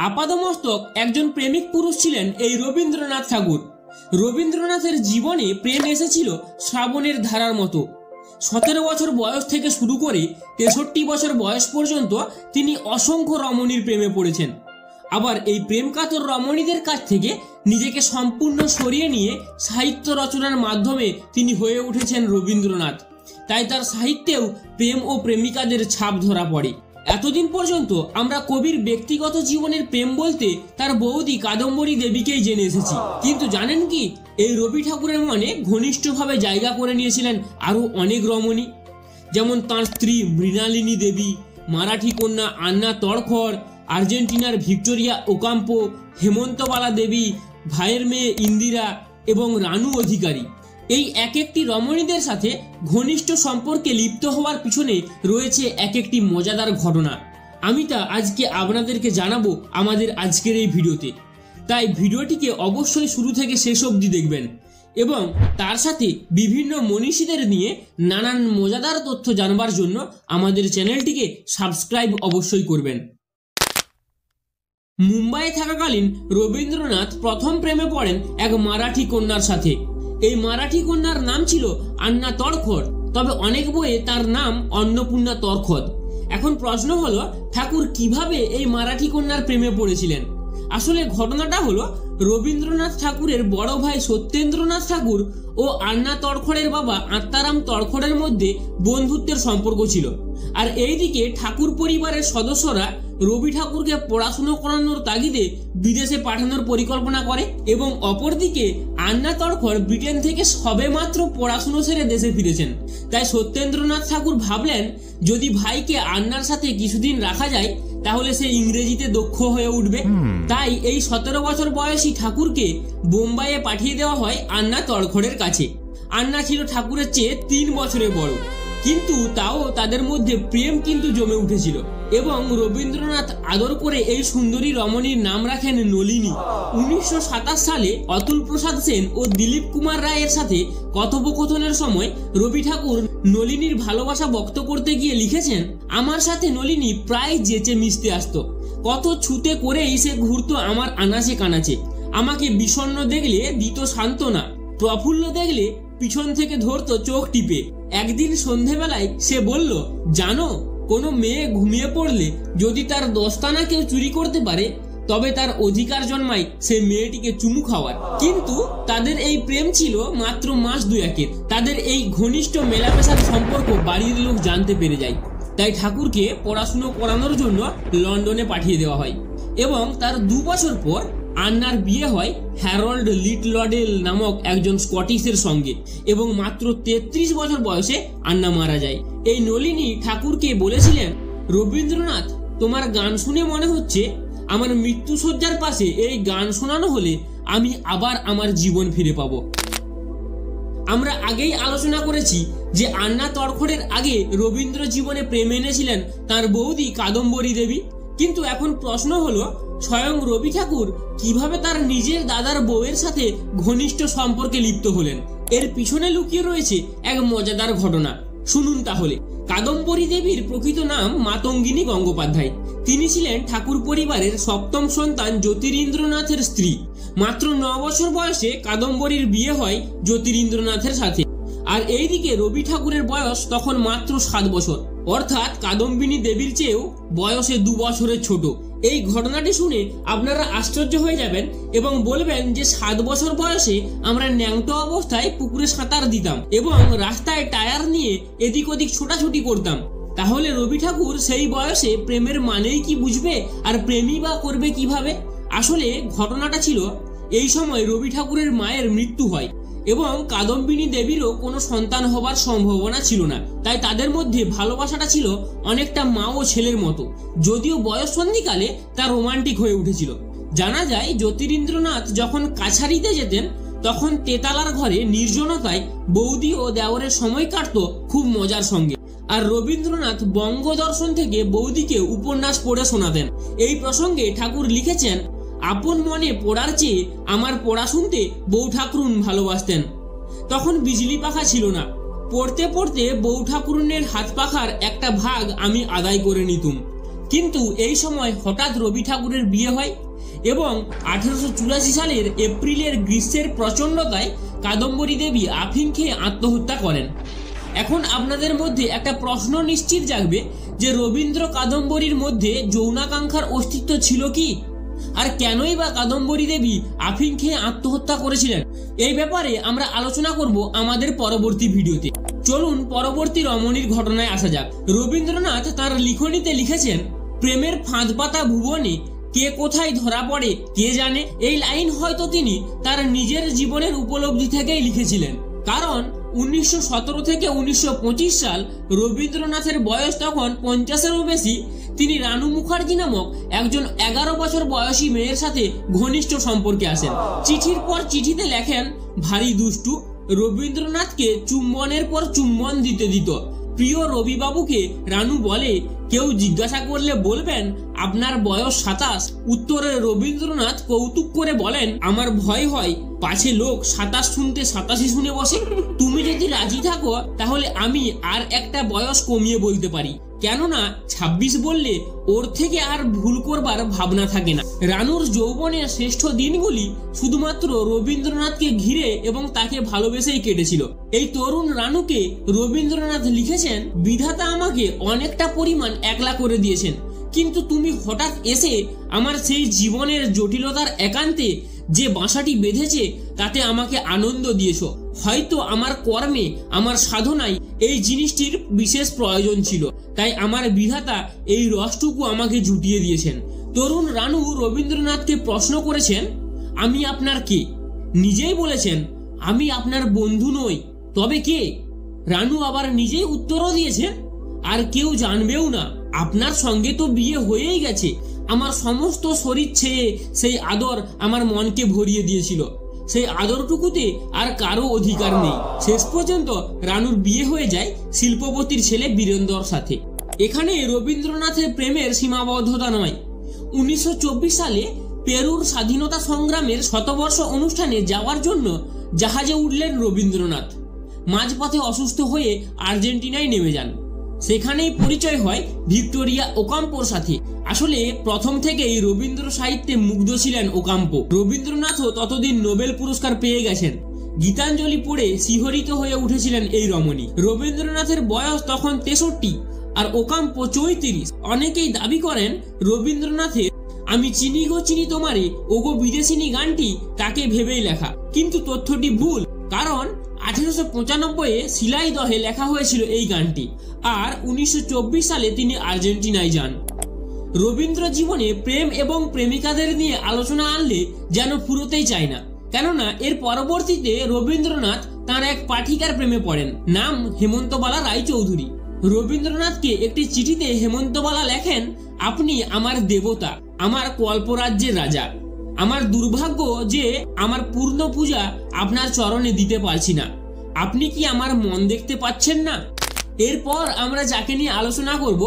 আপাদমস্তক একজন প্রেমিক পুরুষ ছিলেন এই রবীন্দ্রনাথ ঠাকুর। রবীন্দ্রনাথের জীবনে প্রেম এসেছিল শ্রাবণের ধারার মতো। 17 বছর বয়স থেকে শুরু করে 63 বছর বয়স পর্যন্ত তিনি অসংখ্য রমণীর প্রেমে পড়েছেন। আবার এই প্রেম কাতর রমণীদের কাছ থেকে নিজেকে সম্পূর্ণ সরিয়ে নিয়ে সাহিত্য রচনার মাধ্যমে তিনি হয়ে উঠেছেন রবীন্দ্রনাথ। তাই তার সাহিত্যেও প্রেম ও প্রেমিকাদের ছাপ ধরা পড়ে। এতদিন পর্যন্ত আমরা কবির ব্যক্তিগত জীবনের প্রেম বলতে তার বৌদি কাদম্বরী দেবীকেই জেনে এসেছি, কিন্তু জানেন কি এই রবি ঠাকুরের মনে ঘনিষ্ঠভাবে জায়গা করে নিয়েছিলেন আরো অনেক রমণী, যেমন তাঁর স্ত্রী মৃণালিনী দেবী, মারাঠি কন্যা আন্না তড়খড়, আর্জেন্টিনার ভিক্টোরিয়া ওকাম্পো, হেমন্তবালা দেবী, ভাইয়ের মেয়ে ইন্দিরা এবং রানু অধিকারী। এই এক একটি রমণীদের সাথে ঘনিষ্ঠ সম্পর্কে লিপ্ত হওয়ার পিছনে রয়েছে এক একটি মজাদার ঘটনা। আমি তা আজকে আপনাদেরকে জানাবো আমাদের আজকের এই ভিডিওতে। তাই ভিডিওটিকে অবশ্যই শুরু থেকে শেষ অবধি দেখবেন এবং তার সাথে বিভিন্ন মনীষীদের নিয়ে নানান মজাদার তথ্য জানবার জন্য আমাদের চ্যানেলটিকে সাবস্ক্রাইব অবশ্যই করবেন। মুম্বাইয়ে থাকাকালীন রবীন্দ্রনাথ প্রথম প্রেমে পড়েন এক মারাঠি কন্যার সাথে। এই মারাঠি কন্যার নাম ছিল আন্না তড়খড়, তবে অনেক বইয়ে তার নাম অন্নপূর্ণা তড়খড়। এখন প্রশ্ন হলো ঠাকুর কিভাবে এই মারাঠি কন্যার প্রেমে পড়েছিলেন। আসলে ঘটনাটা হলো রবীন্দ্রনাথ ঠাকুরের বড় ভাই সত্যেন্দ্রনাথ ঠাকুর ও আন্না তড়খড়ের বাবা আত্মারাম তড়খড়ের মধ্যে বন্ধুত্বের সম্পর্ক ছিল। আর এইদিকে ঠাকুর পরিবারের সদস্যরা রবি ঠাকুরকে পড়াশুনো করানোর তাগিদে বিদেশে পাঠানোর পরিকল্পনা করে এবং অপরদিকে আন্না তড়খড় ব্রিটেন থেকে সবেমাত্র পড়াশুনো সেরে দেশে ফিরেছেন। তাই সত্যেন্দ্রনাথ ঠাকুর ভাবলেন যদি ভাইকে আন্নার সাথে কিছুদিন রাখা যায় তাহলে সে ইংরেজিতে দক্ষ হয়ে উঠবে। তাই এই 17 বছর বয়সী ঠাকুরকে বোম্বাইয়ে পাঠিয়ে দেওয়া হয় আন্না তড়খড়ের কাছে। আন্না ছিল ঠাকুরের চেয়ে 3 বছরের বড়, কিন্তু তাও তাদের মধ্যে প্রেম কিন্তু জমে উঠেছিল এবং রবীন্দ্রনাথ আদর করে এই সুন্দরী রমণীর নাম রাখেন নলিনী। 1927 সালে অতুল প্রসাদ সেন ও দিলীপ কুমার রায়ের সাথে কথোপকথনের সময় রবি ঠাকুর নলিনীর ভালোবাসা ব্যক্ত করতে গিয়ে লিখেছেন, আমার সাথে নলিনী প্রায় যেচে মিশতে আসতো, কত ছুতে করেই সে ঘুরতো আমার আনাচে কানাচে, আমাকে বিষণ্ণ দেখলে দিত সান্ত্বনা, প্রফুল্ল দেখলে পিছন থেকে ধরতো চোখ টিপে। একদিন সন্ধেবেলায় সে বলল, জানো কোনো মেয়ে ঘুমিয়ে পড়লে যদি তার দস্তানা কেউ চুরি করতে পারে তবে তার অধিকার জন্মায় সে মেয়েটিকে চুমু খাওয়ার। কিন্তু তাদের এই প্রেম ছিল মাত্র মাস 2-1। তাদের এই ঘনিষ্ঠ মেলামেশার সম্পর্ক বাড়ির লোক জানতে পেরে যায়। তাই ঠাকুরকে পড়াশুনো করানোর জন্য লন্ডনে পাঠিয়ে দেওয়া হয় এবং তার 2 বছর পর আন্নার বিয়ে হয় হ্যারল্ড লিটলডেল নামক একজন স্কটিশের সঙ্গে এবং মাত্র 33 বছর বয়সে আন্না মারা যায়। এই নলিনী ঠাকুরকে বলেছিলেন, রবীন্দ্রনাথ তোমার গান শুনে মনে হচ্ছে আমার মৃত্যুশয্যার পাশে এই গান শোনানো হলে আমি আবার আমার জীবন ফিরে পাবো। আমরা আগেই আলোচনা করেছি যে আন্না তড়খড়ের আগে রবীন্দ্র জীবনে প্রেম এনেছিলেন তার বৌদি কাদম্বরী দেবী। কিন্তু এখন প্রশ্ন হলো স্বয়ং রবি ঠাকুর কিভাবে তার নিজের দাদার বউয়ের সাথে ঘনিষ্ঠ সম্পর্কে লিপ্ত হলেন। এর পিছনে লুকিয়ে রয়েছে এক মজাদার ঘটনা, শুনুন তাহলে। কাদম্বরী দেবীর প্রকৃত নাম মাতঙ্গিনী গঙ্গোপাধ্যায়। তিনি ছিলেন ঠাকুর পরিবারের 7ম সন্তান জ্যোতিরিন্দ্রনাথের স্ত্রী। মাত্র 9 বছর বয়সে কাদম্বরীর বিয়ে হয় জ্যোতিরিন্দ্রনাথের সাথে। আর এইদিকে রবি ঠাকুরের বয়স তখন মাত্র 7 বছর, অর্থাৎ কাদম্বিনী দেবীর চেয়েও বয়সে 2 বছরের ছোট। এই ঘটনাটি শুনে আপনারা আশ্চর্য হয়ে যাবেন এবং বলবেন যে 7 বছর বয়সে আমরা ন্যাংটো অবস্থায় পুকুরে সাঁতার দিতাম এবং রাস্তায় টায়ার নিয়ে এদিক ওদিক ছোটাছুটি করতাম। তাহলে রবি ঠাকুর সেই বয়সে প্রেমের মানেই কি বুঝবে আর প্রেমই বা করবে কিভাবে? আসলে ঘটনাটা ছিল এই সময় রবি ঠাকুরের মায়ের মৃত্যু হয় এবং কাদম্বিনী দেবীরও কোনো সন্তান হবার সম্ভাবনা ছিল না। তাই তাদের মধ্যে ভালোবাসাটা ছিল অনেকটা মা ও ছেলের মতো, যদিও বয়ঃসন্ধিকালে তা রোমান্টিক হয়ে উঠেছিল। জানা যায় জ্যোতিরিন্দ্রনাথ যখন কাছারিতে যেতেন তখন তেতালার ঘরে নির্জনতায় বৌদি ও দেওরের সময় কাটতো খুব মজার সঙ্গে। আর রবীন্দ্রনাথ বঙ্গদর্শন থেকে বৌদিকে উপন্যাস পড়ে শোনাতেন। এই প্রসঙ্গে ঠাকুর লিখেছেন, আপন মনে পড়ার চেয়ে আমার পড়া শুনতে বউ ঠাকুরুন ভালোবাসতেন। তখন বিজলি পাখা ছিল না, পড়তে পড়তে বউ ঠাকুরুনের হাত পাখার একটা ভাগ আমি আদায় করে নিতুম। কিন্তু এই সময় হঠাৎ রবি ঠাকুরের বিয়ে হয় এবং 1884 সালের এপ্রিলের গ্রীষ্মের প্রচণ্ডতায় কাদম্বরী দেবী আফিম খেয়ে আত্মহত্যা করেন। এখন আপনাদের মধ্যে একটা প্রশ্ন নিশ্চিত জাগবে যে রবীন্দ্র কাদম্বরীর মধ্যে যৌনাকাঙ্ক্ষার অস্তিত্ব ছিল কি, আর কেনই বা কাদম্বরী দেবী আফিম খেয়ে আত্মহত্যা করেছিলেন? এই ব্যাপারে আমরা আলোচনা করব আমাদের পরবর্তী ভিডিওতে। চলুন পরবর্তী রমণীর ঘটনায় আসা যাক। রবীন্দ্রনাথ তার লিখনীতে লিখেছেন, প্রেমের ফাঁদ পাতা ভুবনে কে কোথায় ধরা পড়ে কে জানে। এই লাইন হয়তো তিনি তার নিজের জীবনের উপলব্ধি থেকেই লিখেছিলেন, কারণ 1917 থেকে 1925 সাল রবীন্দ্রনাথের বয়স তখন 50-এরও বেশি। তিনি রানু মুখার্জি নামক একজন 11 বছর বয়সী মেয়ের সাথে ঘনিষ্ঠ সম্পর্কে আসেন। চিঠির পর চিঠিতে লেখেন, ভারী দুষ্টু, রবীন্দ্রনাথকে চুম্বনের পর চুম্বন দিতে দিত। প্রিয় রবিবাবুকে রানু বলে, কেউ জিজ্ঞাসা করলে বলবেন আপনার বয়স 27। উত্তরে রবীন্দ্রনাথ কৌতুক করে বলেন, আমার ভয় হয় পাছে লোক 27 শুনতে 87 শুনে বসে। তুমি যদি রাজি থাকো তাহলে আমি আর একটা বয়স কমিয়ে বলতে পারি, কেননা 26 বললে ওর থেকে আর ভুল করবার ভাবনা থাকে না। রানুর যৌবনের শ্রেষ্ঠ দিনগুলি শুধুমাত্র রবীন্দ্রনাথকে ঘিরে এবং তাকে ভালোবেসেই কেটেছিল। এই তরুণ রানুকে রবীন্দ্রনাথ লিখেছেন, বিধাতা আমাকে অনেকটা পরিমাণ একলা করে দিয়েছেন, কিন্তু তুমি হঠাৎ এসে আমার সেই জীবনের জটিলতার একান্তে যে বাসাটি বেঁধেছে তাতে আমাকে আনন্দ দিয়েছো। হয়তো আমার কর্মে, আমার সাধনায় এই জিনিসটির বিশেষ প্রয়োজন ছিল, তাই আমার বিধাতা এই রসটুকু আমাকে জুটিয়ে দিয়েছেন। তরুণ রানু রবীন্দ্রনাথকে প্রশ্ন করেছেন, আমি আপনার কে? নিজেই বলেছেন, আমি আপনার বন্ধু নই, তবে কে? রানু আবার নিজেই উত্তরও দিয়েছেন, আর কেউ জানবেও না, আপনার সঙ্গে তো বিয়ে হয়েই গেছে। আমার সমস্ত শরীর ছেয়ে সেই আদর আমার মনকে ভরিয়ে দিয়েছিল, সেই আদরটুকুতে আর কারো অধিকার নেই। শেষ পর্যন্ত রানুর বিয়ে হয়ে যায় শিল্পপতির ছেলে বীরেন্দর সাথে। এখানে রবীন্দ্রনাথের প্রেমের সীমাবদ্ধতা নয়। 1924 সালে পেরুর স্বাধীনতা সংগ্রামের শতবর্ষ অনুষ্ঠানে যাওয়ার জন্য জাহাজে উঠলেন রবীন্দ্রনাথ। মাঝপথে অসুস্থ হয়ে আর্জেন্টিনায় নেমে যান। সেখানেই পরিচয় হয় ভিক্টোরিয়া ওকাম্পোর সাথে। আসলে প্রথম থেকেই রবীন্দ্র সাহিত্যে মুগ্ধ ছিলেন ওকাম্পো। রবীন্দ্রনাথও ততদিন নোবেল পুরস্কার পেয়ে গেছেন। গীতাঞ্জলি পড়ে শিহরিত হয়ে উঠেছিলেন এই রমণী। রবীন্দ্রনাথের বয়স তখন 63 আর ওকাম্পো 34। অনেকেই দাবি করেন রবীন্দ্রনাথের আমি চিনি গো চিনি তোমারে ওগো বিদেশিনী গানটি তাকে ভেবেই লেখা, কিন্তু তথ্যটি ভুল, কারণ 1895-এ শিলাইদহে লেখা হয়েছিল এই গানটি, আর 1924 সালে তিনি আর্জেন্টিনায় যান। রবীন্দ্র জীবনে প্রেম এবং প্রেমিকাদের নিয়ে আলোচনা আনলে যেন ফুরোতেই চায় না, কেননা এর পরবর্তীতে রবীন্দ্রনাথ তার এক পাঠিকার প্রেমে পড়েন, নাম হেমন্তবালা রায়চৌধুরী। রবীন্দ্রনাথকে একটি চিঠিতে হেমন্তবালা লেখেন, আপনি আমার দেবতা, আমার কল্পরাজ্যের রাজা। আমার দুর্ভাগ্য যে আমার পূর্ণ পূজা আপনার চরণে দিতে পারছি না। আপনি কি আমার মন দেখতে পাচ্ছেন না? এরপর আমরা যাকে নিয়ে আলোচনা করব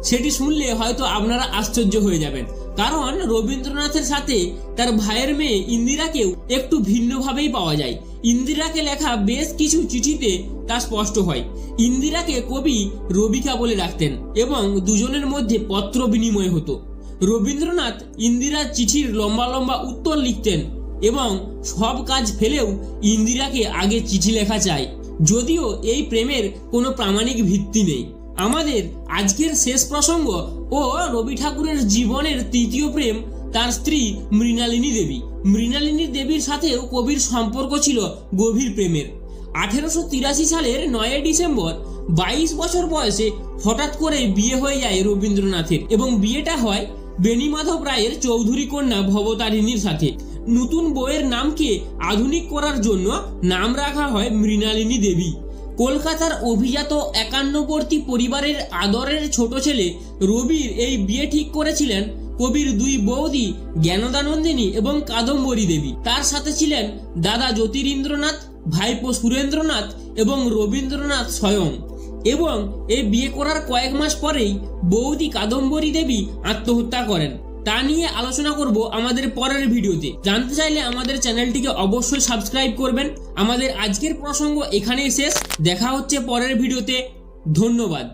সেটি শুনলে হয়তো আপনারা আশ্চর্য হয়ে যাবেন, কারণ রবীন্দ্রনাথের সাথে তার ভাইয়ের মেয়ে ইন্দিরাকেও একটু ভিন্নভাবেই পাওয়া যায়। ইন্দিরাকে লেখা বেশ কিছু চিঠিতে তা স্পষ্ট হয়। ইন্দিরাকে কবি রবিকা বলে ডাকতেন এবং দুজনের মধ্যে পত্র বিনিময় হতো। রবীন্দ্রনাথ ইন্দিরার চিঠির লম্বা লম্বা উত্তর লিখতেন এবং সব কাজ ফেলেও ইন্দিরাকে আগে চিঠি লেখা চায়, যদিও এই প্রেমের কোনো প্রামাণিক ভিত্তি নেই। আমাদের আজকের শেষ প্রসঙ্গ ও রবি ঠাকুরের জীবনের তৃতীয় প্রেম তার স্ত্রী মৃণালিনী দেবী। মৃণালিনী দেবীর সাথেও কবির সম্পর্ক ছিল গভীর প্রেমের। 1883 সালের 9 ডিসেম্বর 22 বছর বয়সে হঠাৎ করে বিয়ে হয়ে যায় রবীন্দ্রনাথের, এবং বিয়েটা হয় বেণীমাধব রায়ের চৌধুরী কন্যা ভবতারিণীর সাথে। নতুন বউয়ের নামকে আধুনিক করার জন্য নাম রাখা হয় মৃণালিনী দেবী। কলকাতার অভিজাত একান্নবর্তী পরিবারের আদরের ছোট ছেলে রবির এই বিয়ে ঠিক করেছিলেন কবির দুই বৌদি জ্ঞানদানন্দিনী এবং কাদম্বরী দেবী। তার সাথে ছিলেন দাদা জ্যোতিরিন্দ্রনাথ, ভাইপো সুরেন্দ্রনাথ এবং রবীন্দ্রনাথ স্বয়ং। এবং এই বিয়ে করার কয়েক মাস পরেই বৌদি কাদম্বরী দেবী আত্মহত্যা করেন। তা নিয়ে আলোচনা করব আমাদের পরের ভিডিওতে। জানতে চাইলে আমাদের চ্যানেলটিকে অবশ্যই সাবস্ক্রাইব করবেন। আমাদের আজকের প্রসঙ্গ এখানেই শেষ। দেখা হচ্ছে পরের ভিডিওতে। ধন্যবাদ।